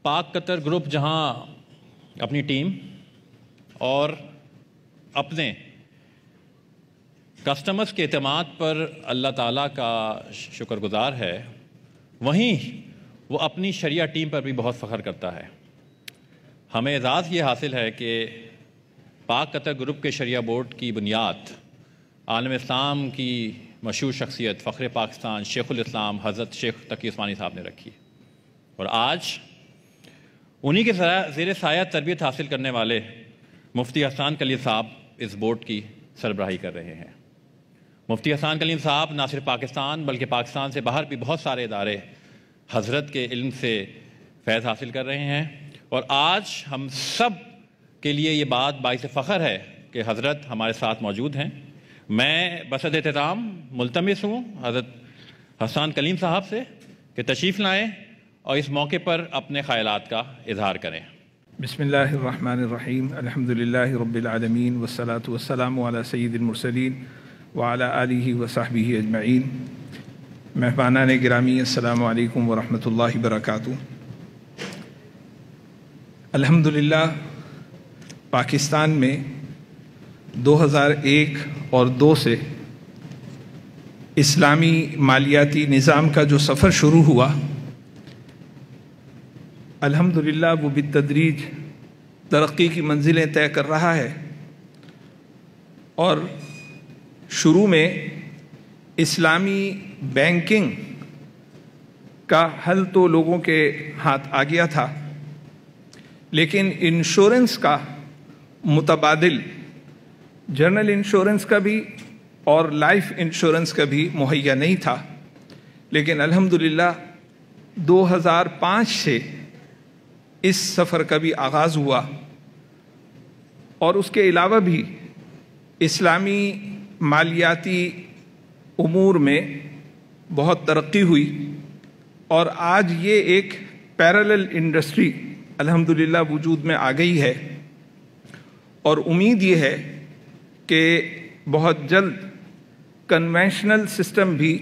پاک قطر گروپ جہاں اپنی ٹیم اور اپنے کسٹمرز کے اعتماد پر اللہ تعالیٰ کا شکر گزار ہے، وہیں وہ اپنی شریعہ ٹیم پر بھی بہت فخر کرتا ہے۔ ہمیں اعزاز یہ حاصل ہے کہ پاک قطر گروپ کے شریعہ بورڈ کی بنیاد عالم اسلام کی مشہور شخصیت فخر پاکستان شیخ الاسلام حضرت شیخ تقی عثمانی صاحب نے رکھی، اور آج انہی کے زیر سایہ تربیت حاصل کرنے والے مفتی احسان کلیم صاحب اس بورڈ کی سربراہی کر رہے ہیں۔ مفتی احسان کلیم صاحب نہ صرف پاکستان بلکہ پاکستان سے باہر بھی بہت سارے ادارے حضرت کے علم سے فیض حاصل کر رہے ہیں، اور آج ہم سب کے لیے یہ بات باعث فخر ہے کہ حضرت ہمارے ساتھ موجود ہیں۔ میں بصد احترام ملتمس ہوں حضرت احسان کلیم صاحب سے کہ تشریف لائیں اور اس موقع پر اپنے خیالات کا اظہار کریں۔ بسم اللہ الرحمن الرحیم، الحمدللہ رب العالمین والصلاة والسلام علی سید المرسلین وعلی آلہ وصحبہ اجمعین۔ مہمانان گرامی، السلام علیکم ورحمۃ اللہ وبرکاتہ۔ الحمدللہ پاکستان میں 2001 اور 2 سے اسلامی مالیاتی نظام کا جو سفر شروع ہوا، الحمدللہ وہ بالتدریج ترقی کی منزلیں طے کر رہا ہے، اور شروع میں اسلامی بینکنگ کا حل تو لوگوں کے ہاتھ آ گیا تھا، لیکن انشورنس کا متبادل جنرل انشورنس کا بھی اور لائف انشورنس کا بھی مہیا نہیں تھا۔ لیکن الحمدللہ 2005 سے اس سفر کا بھی آغاز ہوا، اور اس کے علاوہ بھی اسلامی مالیاتی امور میں بہت ترقی ہوئی، اور آج یہ ایک پیرالل انڈسٹری الحمدللہ وجود میں آ گئی ہے، اور امید یہ ہے کہ بہت جلد کنونشنل سسٹم بھی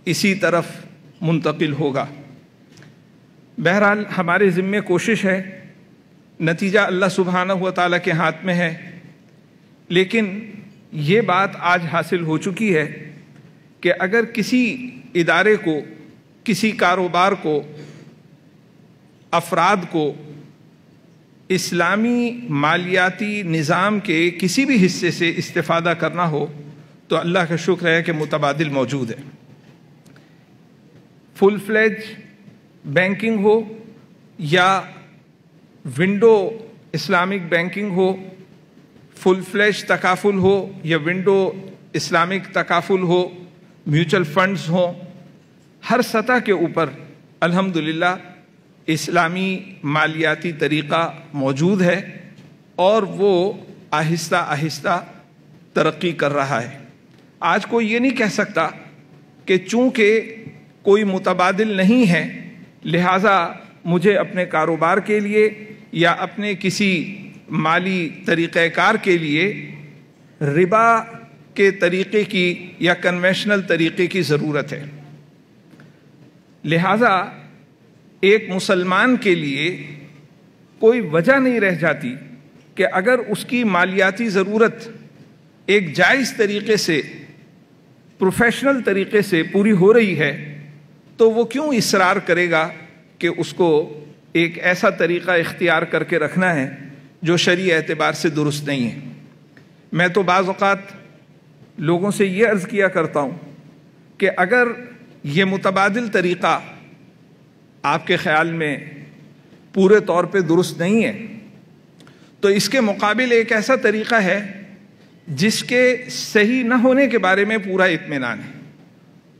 اسی طرف منتقل ہوگا۔ بہرحال ہمارے ذمے کوشش ہے، نتیجہ اللہ سبحانہ و تعالیٰ کے ہاتھ میں ہے، لیکن یہ بات آج حاصل ہو چکی ہے کہ اگر کسی ادارے کو، کسی کاروبار کو، افراد کو اسلامی مالیاتی نظام کے کسی بھی حصے سے استفادہ کرنا ہو تو اللہ کا شکر ہے کہ متبادل موجود ہے۔ فل فلیج بینکنگ ہو یا ونڈو اسلامک بینکنگ ہو، فل فلیج تکافل ہو یا ونڈو اسلامک تکافل ہو، میوچل فنڈز ہوں، ہر سطح کے اوپر الحمدللہ اسلامی مالیاتی طریقہ موجود ہے، اور وہ آہستہ آہستہ ترقی کر رہا ہے۔ آج کوئی یہ نہیں کہہ سکتا کہ چونکہ کوئی متبادل نہیں ہے لہٰذا مجھے اپنے کاروبار کے لیے یا اپنے کسی مالی طریقہ کار کے لیے ربا کے طریقے کی یا کنونشنل طریقے کی ضرورت ہے۔ لہٰذا ایک مسلمان کے لیے کوئی وجہ نہیں رہ جاتی کہ اگر اس کی مالیاتی ضرورت ایک جائز طریقے سے، پروفیشنل طریقے سے پوری ہو رہی ہے تو وہ کیوں اصرار کرے گا کہ اس کو ایک ایسا طریقہ اختیار کر کے رکھنا ہے جو شرعی اعتبار سے درست نہیں ہے۔ میں تو بعض اوقات لوگوں سے یہ عرض کیا کرتا ہوں کہ اگر یہ متبادل طریقہ آپ کے خیال میں پورے طور پہ درست نہیں ہے تو اس کے مقابل ایک ایسا طریقہ ہے جس کے صحیح نہ ہونے کے بارے میں پورا اطمینان ہے،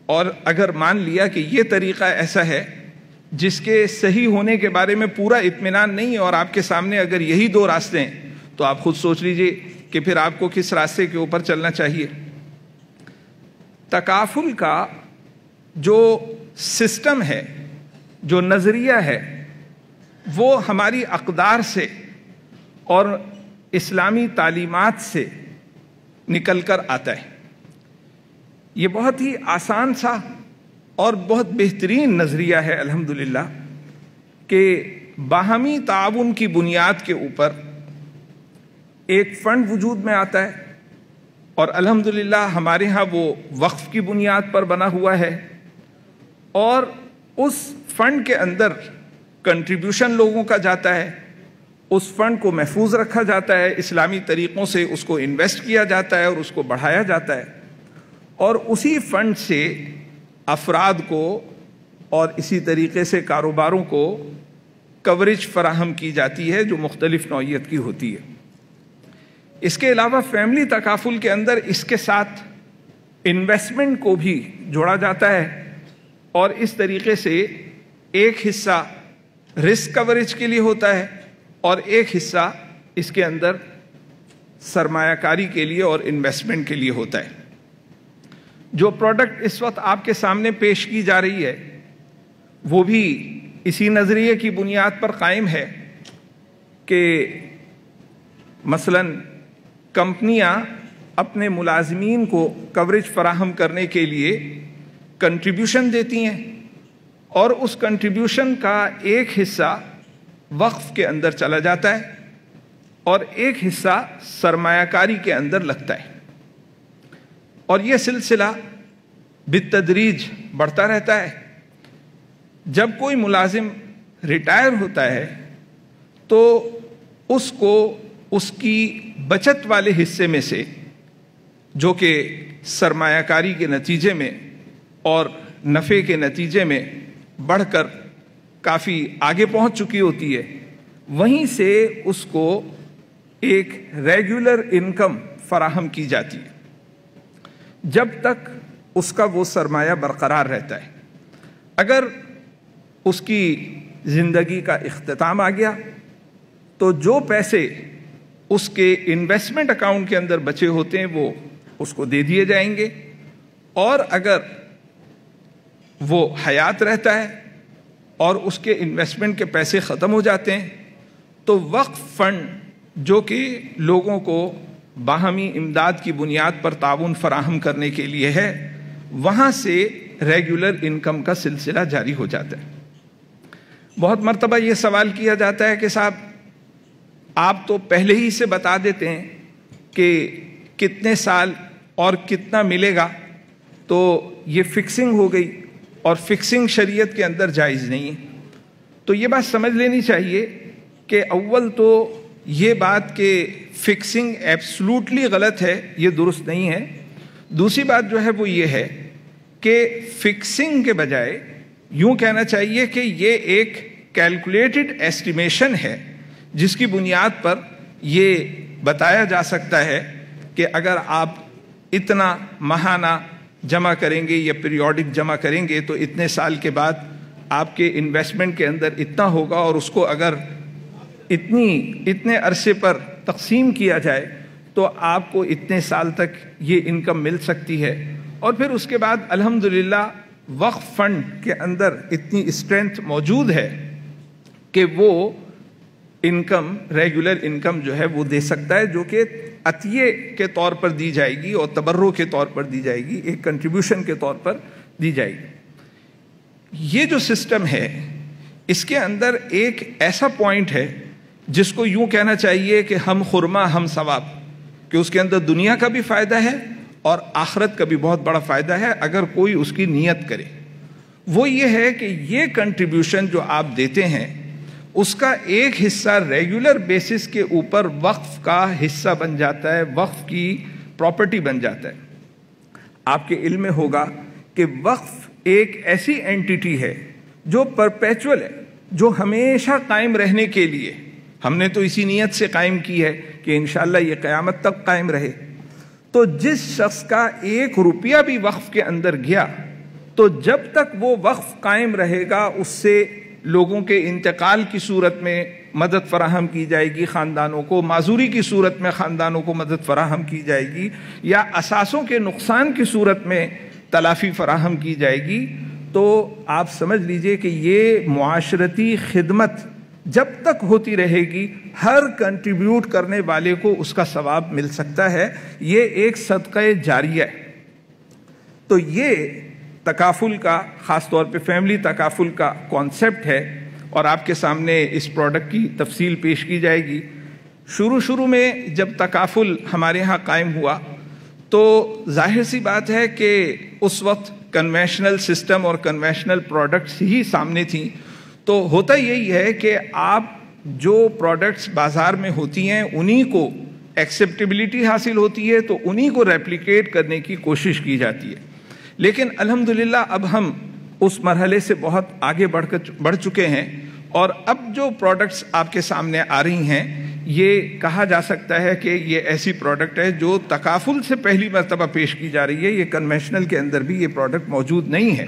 اور اگر مان لیا کہ یہ طریقہ ایسا ہے جس کے صحیح ہونے کے بارے میں پورا اطمینان نہیں ہے، اور آپ کے سامنے اگر یہی 2 راستے ہیں تو آپ خود سوچ لیجئے کہ پھر آپ کو کس راستے کے اوپر چلنا چاہیے۔ تکافل کا جو سسٹم ہے، جو نظریہ ہے، وہ ہماری اقدار سے اور اسلامی تعلیمات سے نکل کر آتا ہے۔ یہ بہت ہی آسان سا اور بہت بہترین نظریہ ہے الحمدللہ کہ باہمی تعاون کی بنیاد کے اوپر ایک فنڈ وجود میں آتا ہے، اور الحمدللہ ہمارے ہاں وہ وقف کی بنیاد پر بنا ہوا ہے، اور اس فنڈ کے اندر کنٹریبیوشن لوگوں کا جاتا ہے، اس فنڈ کو محفوظ رکھا جاتا ہے، اسلامی طریقوں سے اس کو انویسٹ کیا جاتا ہے اور اس کو بڑھایا جاتا ہے، اور اسی فنڈ سے افراد کو اور اسی طریقے سے کاروباروں کو کوریج فراہم کی جاتی ہے جو مختلف نوعیت کی ہوتی ہے۔ اس کے علاوہ فیملی تکافل کے اندر اس کے ساتھ انویسٹمنٹ کو بھی جوڑا جاتا ہے، اور اس طریقے سے ایک حصہ رسک کوریج کے لیے ہوتا ہے اور ایک حصہ اس کے اندر سرمایہ کاری کے لیے اور انویسٹمنٹ کے لیے ہوتا ہے۔ جو پروڈکٹ اس وقت آپ کے سامنے پیش کی جا رہی ہے وہ بھی اسی نظریے کی بنیاد پر قائم ہے کہ مثلاً کمپنیاں اپنے ملازمین کو کوریج فراہم کرنے کے لیے کنٹریبیوشن دیتی ہیں، اور اس کنٹریبیوشن کا ایک حصہ وقف کے اندر چلا جاتا ہے اور ایک حصہ سرمایہ کاری کے اندر لگتا ہے، اور یہ سلسلہ بالتدریج بڑھتا رہتا ہے۔ جب کوئی ملازم ریٹائر ہوتا ہے تو اس کو اس کی بچت والے حصے میں سے، جو کہ سرمایہ کاری کے نتیجے میں اور نفع کے نتیجے میں بڑھ کر کافی آگے پہنچ چکی ہوتی ہے، وہیں سے اس کو ایک ریگولر انکم فراہم کی جاتی ہے جب تک اس کا وہ سرمایہ برقرار رہتا ہے۔ اگر اس کی زندگی کا اختتام آ گیا تو جو پیسے اس کے انویسٹمنٹ اکاؤنٹ کے اندر بچے ہوتے ہیں وہ اس کو دے دیے جائیں گے، اور اگر وہ حیات رہتا ہے اور اس کے انویسٹمنٹ کے پیسے ختم ہو جاتے ہیں تو وقف فنڈ جو کہ لوگوں کو باہمی امداد کی بنیاد پر تعاون فراہم کرنے کے لیے ہے، وہاں سے ریگولر انکم کا سلسلہ جاری ہو جاتا ہے۔ بہت مرتبہ یہ سوال کیا جاتا ہے کہ صاحب آپ تو پہلے ہی سے بتا دیتے ہیں کہ کتنے سال اور کتنا ملے گا، تو یہ فکسنگ ہو گئی، اور فکسنگ شریعت کے اندر جائز نہیں ہے۔ تو یہ بات سمجھ لینی چاہیے کہ اول تو یہ بات کہ فکسنگ ایبسلوٹلی غلط ہے، یہ درست نہیں ہے۔ دوسری بات جو ہے وہ یہ ہے کہ فکسنگ کے بجائے یوں کہنا چاہیے کہ یہ ایک کیلکولیٹڈ ایسٹیمیشن ہے جس کی بنیاد پر یہ بتایا جا سکتا ہے کہ اگر آپ اتنا ماہانہ جمع کریں گے یا پیریوڈک جمع کریں گے تو اتنے سال کے بعد آپ کے انویسٹمنٹ کے اندر اتنا ہوگا، اور اس کو اگر اتنے عرصے پر تقسیم کیا جائے تو آپ کو اتنے سال تک یہ انکم مل سکتی ہے۔ اور پھر اس کے بعد الحمدللہ وقف فنڈ کے اندر اتنی اسٹرینتھ موجود ہے کہ وہ انکم، ریگولر انکم جو ہے وہ دے سکتا ہے، جو کہ عطیے کے طور پر دی جائے گی اور تبرع کے طور پر دی جائے گی، ایک کنٹریبیوشن کے طور پر دی جائے گی۔ یہ جو سسٹم ہے اس کے اندر ایک ایسا پوائنٹ ہے جس کو یوں کہنا چاہیے کہ ہم خرما ہم ثواب، کہ اس کے اندر دنیا کا بھی فائدہ ہے اور آخرت کا بھی بہت بڑا فائدہ ہے اگر کوئی اس کی نیت کرے۔ وہ یہ ہے کہ یہ کنٹریبیوشن جو آپ دیتے ہیں اس کا ایک حصہ ریگولر بیسس کے اوپر وقف کا حصہ بن جاتا ہے، وقف کی پراپرٹی بن جاتا ہے۔ آپ کے علم میں ہوگا کہ وقف ایک ایسی اینٹیٹی ہے جو پرپیچول ہے، جو ہمیشہ قائم رہنے کے لیے، ہم نے تو اسی نیت سے قائم کی ہے کہ انشاءاللہ یہ قیامت تک قائم رہے۔ تو جس شخص کا 1 روپیہ بھی وقف کے اندر گیا تو جب تک وہ وقف قائم رہے گا اس سے لوگوں کے انتقال کی صورت میں مدد فراہم کی جائے گی، خاندانوں کو معذوری کی صورت میں خاندانوں کو مدد فراہم کی جائے گی، یا اثاثوں کے نقصان کی صورت میں تلافی فراہم کی جائے گی۔ تو آپ سمجھ لیجئے کہ یہ معاشرتی خدمت جب تک ہوتی رہے گی ہر کنٹریبیوٹ کرنے والے کو اس کا ثواب مل سکتا ہے، یہ ایک صدقہ جاریہ ہے۔ تو یہ تکافل کا، خاص طور پہ فیملی تکافل کا کانسیپٹ ہے، اور آپ کے سامنے اس پروڈکٹ کی تفصیل پیش کی جائے گی۔ شروع میں جب تکافل ہمارے ہاں قائم ہوا تو ظاہر سی بات ہے کہ اس وقت کنونشنل سسٹم اور کنونشنل پروڈکٹس ہی سامنے تھیں، تو ہوتا یہی ہے کہ آپ جو پروڈکٹس بازار میں ہوتی ہیں انہی کو ایکسیپٹیبلٹی حاصل ہوتی ہے، تو انہی کو ریپلیکیٹ کرنے کی کوشش کی جاتی ہے۔ لیکن الحمدللہ اب ہم اس مرحلے سے بہت آگے بڑھ چکے ہیں، اور اب جو پروڈکٹس آپ کے سامنے آ رہی ہیں یہ کہا جا سکتا ہے کہ یہ ایسی پروڈکٹ ہے جو تکافل سے پہلی مرتبہ پیش کی جا رہی ہے۔ یہ کنونشنل کے اندر بھی یہ پروڈکٹ موجود نہیں ہے،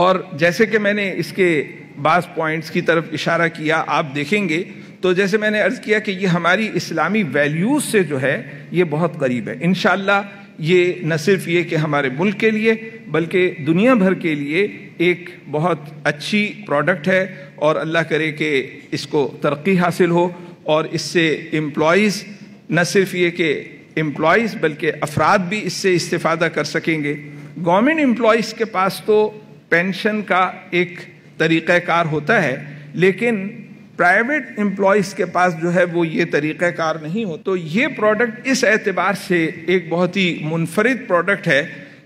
اور جیسے کہ میں نے اس کے بعض پوائنٹس کی طرف اشارہ کیا، آپ دیکھیں گے تو جیسے میں نے عرض کیا کہ یہ ہماری اسلامی ویلیوز سے جو ہے یہ بہت قریب ہے۔ انشاءاللہ یہ نہ صرف یہ کہ ہمارے ملک کے لیے بلکہ دنیا بھر کے لیے ایک بہت اچھی پروڈکٹ ہے، اور اللہ کرے کہ اس کو ترقی حاصل ہو، اور اس سے امپلائیز، نہ صرف یہ کہ امپلائیز بلکہ افراد بھی اس سے استفادہ کر سکیں گے۔ گورنمنٹ امپلائیز کے پاس تو پینشن کا ایک طریقہ کار ہوتا ہے، لیکن پرائیویٹ امپلائیز کے پاس جو ہے وہ یہ طریقہ کار نہیں ہو، تو یہ پروڈکٹ اس اعتبار سے ایک بہت ہی منفرد پروڈکٹ ہے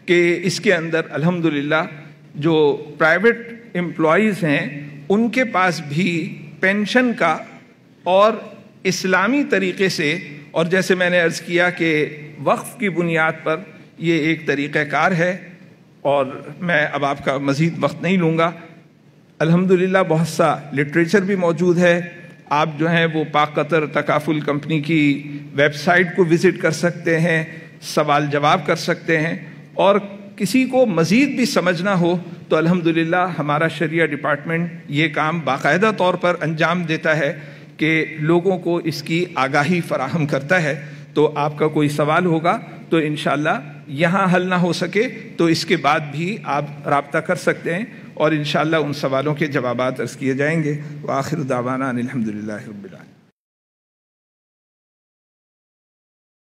کہ اس کے اندر الحمدللہ جو پرائیویٹ امپلائیز ہیں ان کے پاس بھی پینشن کا اور اسلامی طریقے سے، اور جیسے میں نے عرض کیا کہ وقف کی بنیاد پر یہ ایک طریقہ کار ہے، اور میں اب آپ کا مزید وقت نہیں لوں گا۔ الحمدللہ بہت سا لٹریچر بھی موجود ہے، آپ جو ہیں وہ پاک قطر تکافل کمپنی کی ویب سائٹ کو وزٹ کر سکتے ہیں، سوال جواب کر سکتے ہیں، اور کسی کو مزید بھی سمجھنا ہو تو الحمدللہ ہمارا شریعہ ڈپارٹمنٹ یہ کام باقاعدہ طور پر انجام دیتا ہے کہ لوگوں کو اس کی آگاہی فراہم کرتا ہے۔ تو آپ کا کوئی سوال ہوگا تو انشاءاللہ یہاں حل نہ ہو سکے تو اس کے بعد بھی آپ رابطہ کر سکتے ہیں، اور انشاءاللہ ان سوالوں کے جوابات عرض کیے جائیں گے۔ وآخر دعوانا ان الحمدللہ رب